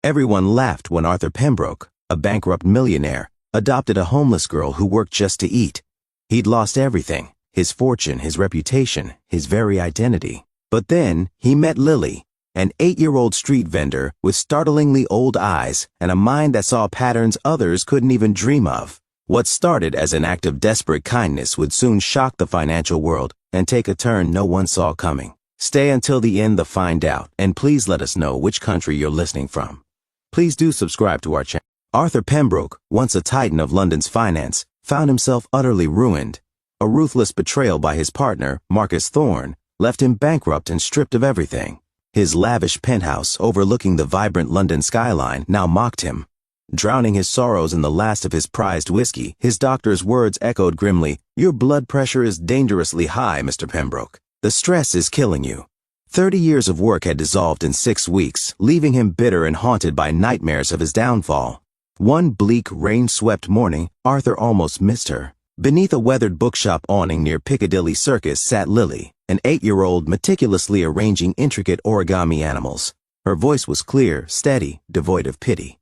Everyone laughed when Arthur Pembroke, a bankrupt millionaire, adopted a homeless girl who worked just to eat. He'd lost everything, his fortune, his reputation, his very identity. But then he met Lily, an 8-year-old street vendor with startlingly old eyes and a mind that saw patterns others couldn't even dream of. What started as an act of desperate kindness would soon shock the financial world and take a turn no one saw coming. Stay until the end to find out, and please let us know which country you're listening from. Please do subscribe to our channel. Arthur Pembroke, once a titan of London's finance, found himself utterly ruined. A ruthless betrayal by his partner, Marcus Thorne, left him bankrupt and stripped of everything. His lavish penthouse overlooking the vibrant London skyline now mocked him. Drowning his sorrows in the last of his prized whiskey, his doctor's words echoed grimly, "Your blood pressure is dangerously high, Mr. Pembroke. The stress is killing you." 30 years of work had dissolved in 6 weeks, leaving him bitter and haunted by nightmares of his downfall. One bleak, rain-swept morning, Arthur almost missed her. Beneath a weathered bookshop awning near Piccadilly Circus sat Lily, an 8-year-old meticulously arranging intricate origami animals. Her voice was clear, steady, devoid of pity.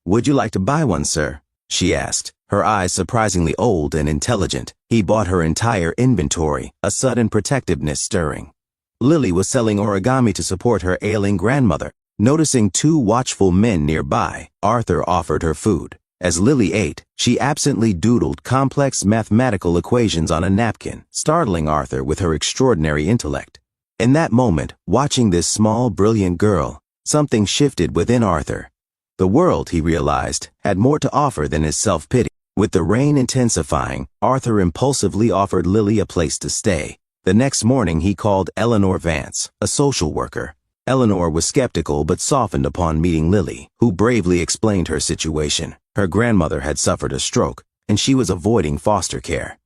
"Would you like to buy one, sir?" she asked, her eyes surprisingly old and intelligent. He bought her entire inventory, a sudden protectiveness stirring. Lily was selling origami to support her ailing grandmother. Noticing 2 watchful men nearby, Arthur offered her food. As Lily ate, she absently doodled complex mathematical equations on a napkin, startling Arthur with her extraordinary intellect. In that moment, watching this small, brilliant girl, something shifted within Arthur. The world, he realized, had more to offer than his self-pity. With the rain intensifying, Arthur impulsively offered Lily a place to stay. The next morning he called Eleanor Vance, a social worker. Eleanor was skeptical but softened upon meeting Lily, who bravely explained her situation. Her grandmother had suffered a stroke, and she was avoiding foster care.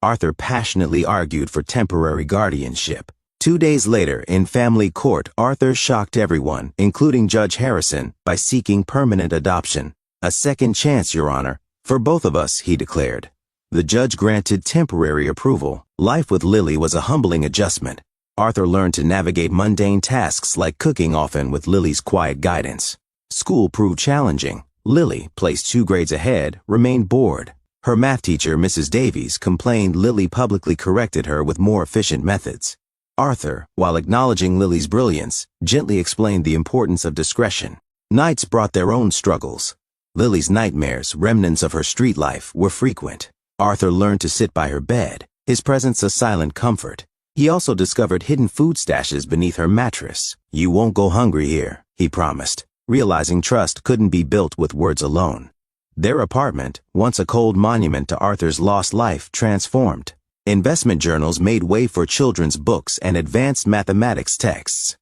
Arthur passionately argued for temporary guardianship. 2 days later, in family court, Arthur shocked everyone, including Judge Harrison, by seeking permanent adoption. "A second chance, Your Honor, for both of us," he declared. The judge granted temporary approval. Life with Lily was a humbling adjustment. Arthur learned to navigate mundane tasks like cooking, often with Lily's quiet guidance. School proved challenging. Lily, placed 2 grades ahead, remained bored. Her math teacher, Mrs. Davies, complained Lily publicly corrected her with more efficient methods. Arthur, while acknowledging Lily's brilliance, gently explained the importance of discretion. Nights brought their own struggles. Lily's nightmares, remnants of her street life, were frequent. Arthur learned to sit by her bed, his presence a silent comfort. He also discovered hidden food stashes beneath her mattress. "You won't go hungry here," he promised, realizing trust couldn't be built with words alone. Their apartment, once a cold monument to Arthur's lost life, transformed. Investment journals made way for children's books and advanced mathematics texts.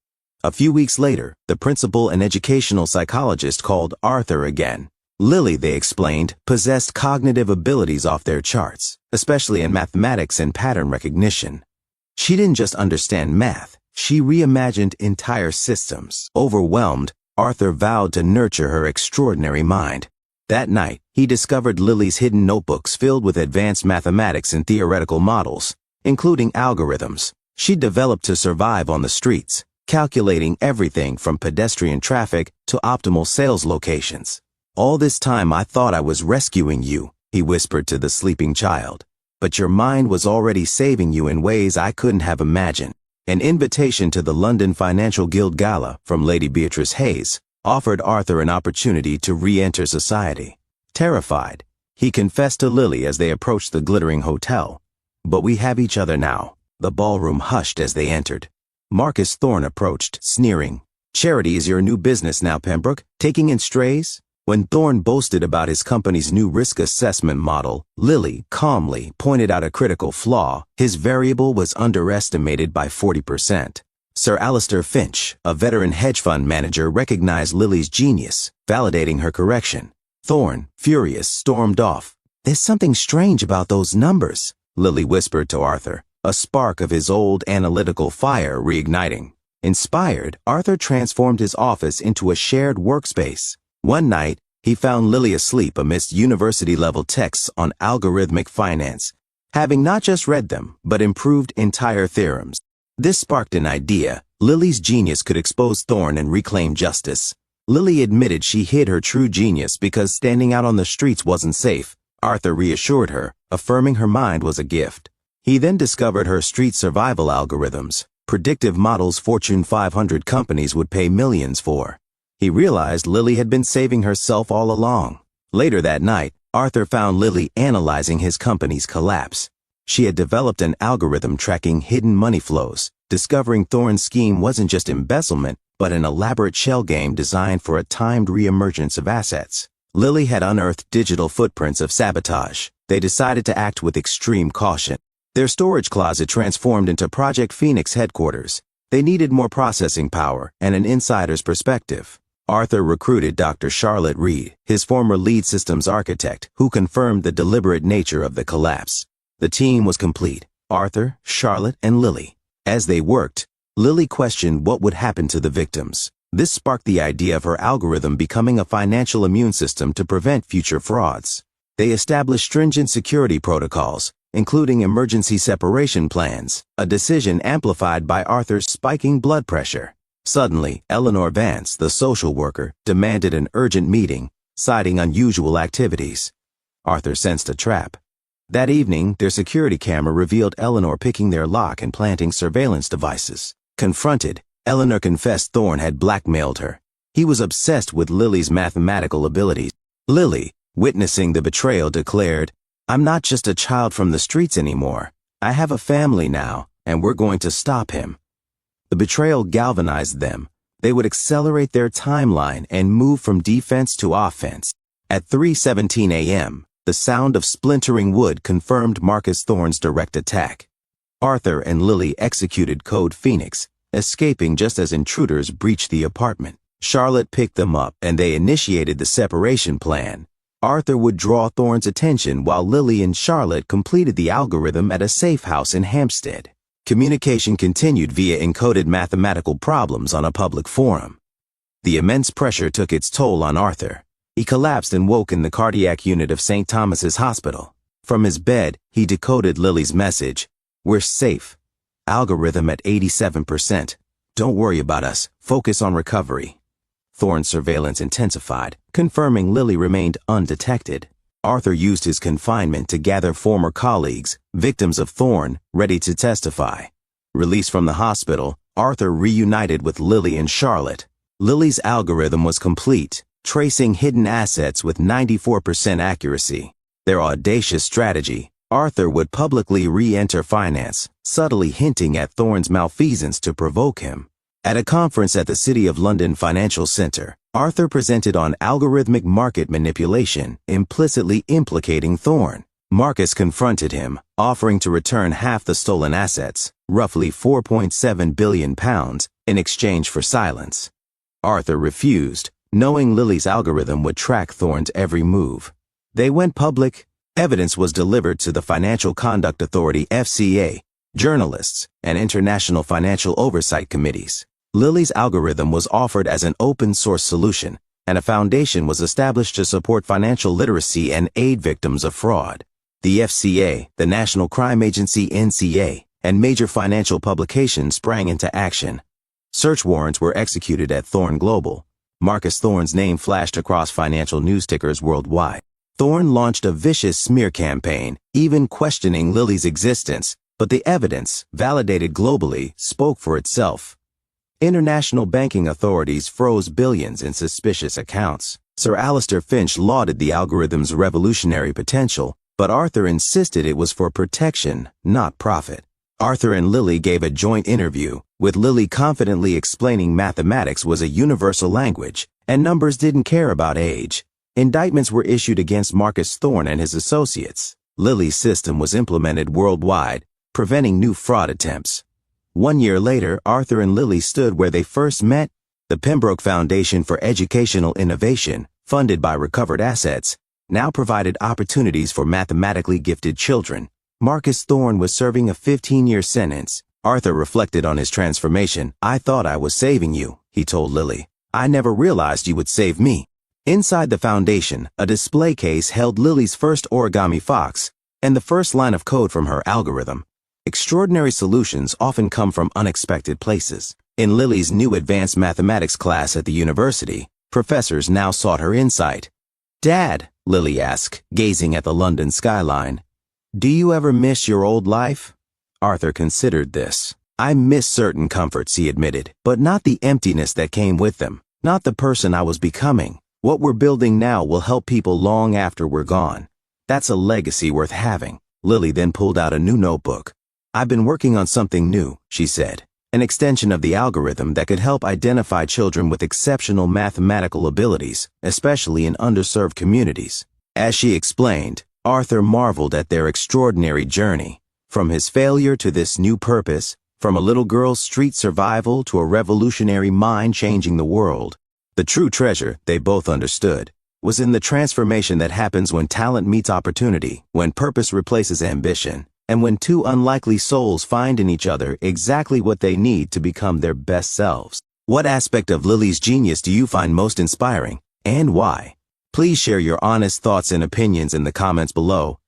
A few weeks later, the principal and educational psychologist called Arthur again. Lily, they explained, possessed cognitive abilities off their charts, especially in mathematics and pattern recognition. She didn't just understand math, she reimagined entire systems. Overwhelmed, Arthur vowed to nurture her extraordinary mind. That night, he discovered Lily's hidden notebooks filled with advanced mathematics and theoretical models, including algorithms she developed to survive on the streets, calculating everything from pedestrian traffic to optimal sales locations. "All this time I thought I was rescuing you," he whispered to the sleeping child. "But your mind was already saving you in ways I couldn't have imagined." An invitation to the London Financial Guild Gala from Lady Beatrice Hayes offered Arthur an opportunity to re-enter society. Terrified, he confessed to Lily as they approached the glittering hotel. "But we have each other now." The ballroom hushed as they entered. Marcus Thorne approached, sneering. "Charity is your new business now, Pembroke, taking in strays?" When Thorne boasted about his company's new risk assessment model, Lily calmly pointed out a critical flaw. His variable was underestimated by 40%. Sir Alistair Finch, a veteran hedge fund manager, recognized Lily's genius, validating her correction. Thorne, furious, stormed off. "There's something strange about those numbers," Lily whispered to Arthur, a spark of his old analytical fire reigniting. Inspired, Arthur transformed his office into a shared workspace. One night, he found Lily asleep amidst university-level texts on algorithmic finance, having not just read them, but improved entire theorems. This sparked an idea. Lily's genius could expose Thorne and reclaim justice. Lily admitted she hid her true genius because standing out on the streets wasn't safe. Arthur reassured her, affirming her mind was a gift. He then discovered her street survival algorithms, predictive models Fortune 500 companies would pay millions for. He realized Lily had been saving herself all along. Later that night, Arthur found Lily analyzing his company's collapse. She had developed an algorithm tracking hidden money flows, discovering Thorne's scheme wasn't just embezzlement, but an elaborate shell game designed for a timed reemergence of assets. Lily had unearthed digital footprints of sabotage. They decided to act with extreme caution. Their storage closet transformed into Project Phoenix headquarters. They needed more processing power and an insider's perspective. Arthur recruited Dr. Charlotte Reed, his former lead systems architect, who confirmed the deliberate nature of the collapse. The team was complete: Arthur, Charlotte, and Lily. As they worked, Lily questioned what would happen to the victims. This sparked the idea of her algorithm becoming a financial immune system to prevent future frauds. They established stringent security protocols, including emergency separation plans, a decision amplified by Arthur's spiking blood pressure. Suddenly, Eleanor Vance, the social worker, demanded an urgent meeting, citing unusual activities. Arthur sensed a trap. That evening, their security camera revealed Eleanor picking their lock and planting surveillance devices. Confronted, Eleanor confessed Thorne had blackmailed her. He was obsessed with Lily's mathematical abilities. Lily, witnessing the betrayal, declared, "I'm not just a child from the streets anymore. I have a family now, and we're going to stop him." The betrayal galvanized them. They would accelerate their timeline and move from defense to offense. At 3:17 a.m., the sound of splintering wood confirmed Marcus Thorne's direct attack. Arthur and Lily executed Code Phoenix, escaping just as intruders breached the apartment. Charlotte picked them up and they initiated the separation plan. Arthur would draw Thorne's attention while Lily and Charlotte completed the algorithm at a safe house in Hampstead. Communication continued via encoded mathematical problems on a public forum. The immense pressure took its toll on Arthur. He collapsed and woke in the cardiac unit of St. Thomas's Hospital. From his bed, he decoded Lily's message: "We're safe. Algorithm at 87%. Don't worry about us. Focus on recovery." Thorne's surveillance intensified, confirming Lily remained undetected. Arthur used his confinement to gather former colleagues, victims of Thorne, ready to testify. Released from the hospital, Arthur reunited with Lily and Charlotte. Lily's algorithm was complete, tracing hidden assets with 94% accuracy. Their audacious strategy: Arthur would publicly re-enter finance, subtly hinting at Thorne's malfeasance to provoke him. At a conference at the City of London Financial Centre, Arthur presented on algorithmic market manipulation, implicitly implicating Thorne. Marcus confronted him, offering to return half the stolen assets, roughly £4.7 billion, in exchange for silence. Arthur refused, knowing Lily's algorithm would track Thorne's every move. They went public. Evidence was delivered to the Financial Conduct Authority (FCA), journalists, and international financial oversight committees. Lily's algorithm was offered as an open-source solution, and a foundation was established to support financial literacy and aid victims of fraud. The FCA, the National Crime Agency (NCA), and major financial publications sprang into action. Search warrants were executed at Thorne Global. Marcus Thorne's name flashed across financial news tickers worldwide. Thorne launched a vicious smear campaign, even questioning Lily's existence, but the evidence, validated globally, spoke for itself. International banking authorities froze billions in suspicious accounts. Sir Alistair Finch lauded the algorithm's revolutionary potential, but Arthur insisted it was for protection, not profit. Arthur and Lily gave a joint interview, with Lily confidently explaining mathematics was a universal language, and numbers didn't care about age. Indictments were issued against Marcus Thorne and his associates. Lily's system was implemented worldwide, preventing new fraud attempts. 1 year later, Arthur and Lily stood where they first met. The Pembroke Foundation for Educational Innovation, funded by recovered assets, now provided opportunities for mathematically gifted children. Marcus Thorne was serving a 15-year sentence. Arthur reflected on his transformation. "I thought I was saving you," he told Lily. "I never realized you would save me." Inside the foundation, a display case held Lily's first origami fox and the first line of code from her algorithm. Extraordinary solutions often come from unexpected places. In Lily's new advanced mathematics class at the university, Professors now sought her insight. "Dad," Lily asked, gazing at the London skyline, "do you ever miss your old life?" Arthur considered this. "I miss certain comforts," he admitted, "but not the emptiness that came with them, not the person I was becoming. What we're building now will help people long after we're gone. That's a legacy worth having." Lily then pulled out a new notebook. "I've been working on something new," she said, "an extension of the algorithm that could help identify children with exceptional mathematical abilities, especially in underserved communities." As she explained, Arthur marveled at their extraordinary journey, from his failure to this new purpose, from a little girl's street survival to a revolutionary mind changing the world. The true treasure, they both understood, was in the transformation that happens when talent meets opportunity, when purpose replaces ambition, and when two unlikely souls find in each other exactly what they need to become their best selves. What aspect of Lily's genius do you find most inspiring, and why? Please share your honest thoughts and opinions in the comments below,